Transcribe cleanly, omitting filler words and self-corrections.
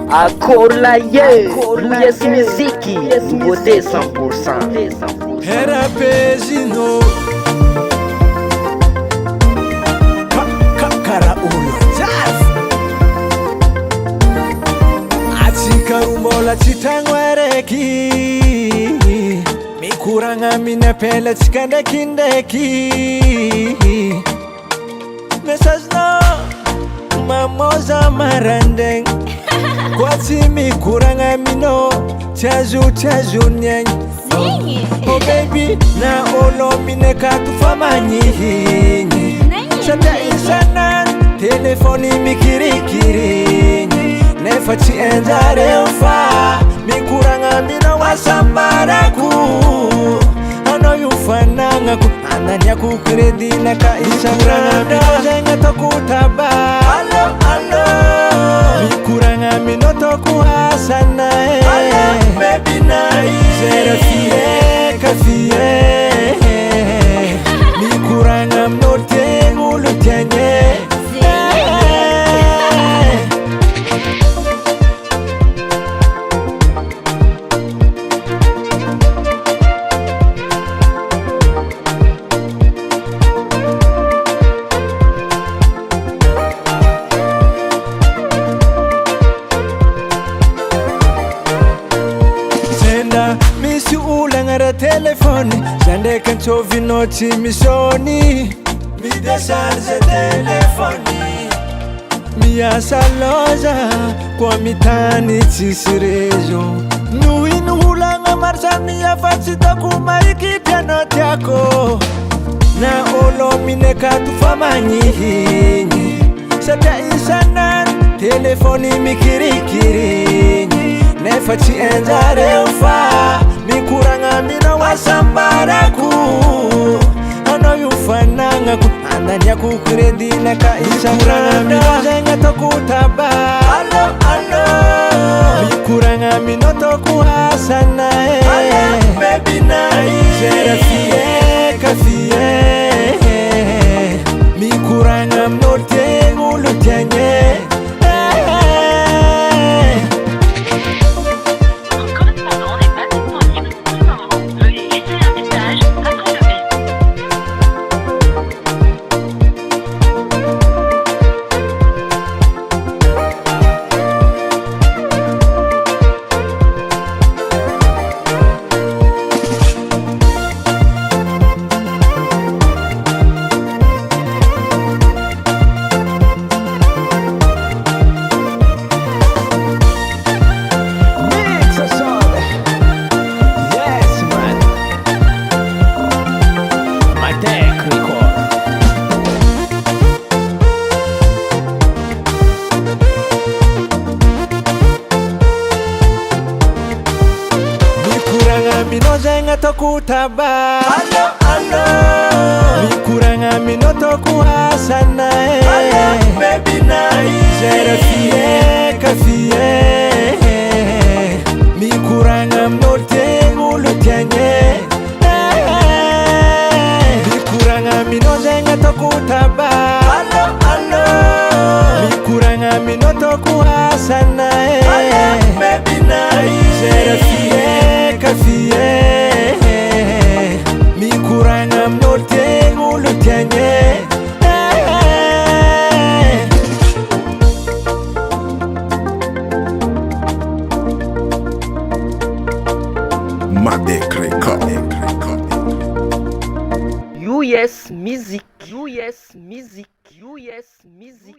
Akola ye, yes muziki, beauté 100%. Era pezino Kara ulo jazz Achika rumola chitangwereki Mikuranga minapela chikandekindeki Message no Mamoza marandeng Kwati mikuranga mino Chazu nyeng Oh baby, na olo mine katufamanyi Shata isanan, telefoni mikirikiri Nefachi enjare ufa, mikuranga mino wasambaraku Ano yufananga ku, ananya kukredi na kaishangranga mino zenga tokutaba Alo, alo Mikuranga mino toku hasana Alo, baby nai Serafie, kafie Mikuranga mnote ngulutenye Misi ulangara telefoni Zande kanchovi noti mishoni Mide charge telefoni Mia saloja Kwa mitani chisirejo Nuinu hulanga marsani ya fasita kumarikita noti yako Na olo mine katufamanyi Sata isanan telefoni mikirikiri Nefachi enjare ufa Mikuranga mina wasambaraku Ano yufananga ku Andanya kukredi na kaishangranga mina zenga tokutaba Alo, alo Mikuranga mina toku hasana Alo, baby nai Serafie, kafie Mikuranga mnote ngulutenye Minozenga tokutaba Alo, alo Mikuranga minoto kuhasana Alo, baby nai Serafie, kafie Mikuranga mnote ngulutenye Mikuranga minozenga tokutaba Alo, alo Mikuranga minoto kuhasana Alo, baby nai Serafie, kafie Mikuranga mnote ngulutenye US Music, US Music, US Music.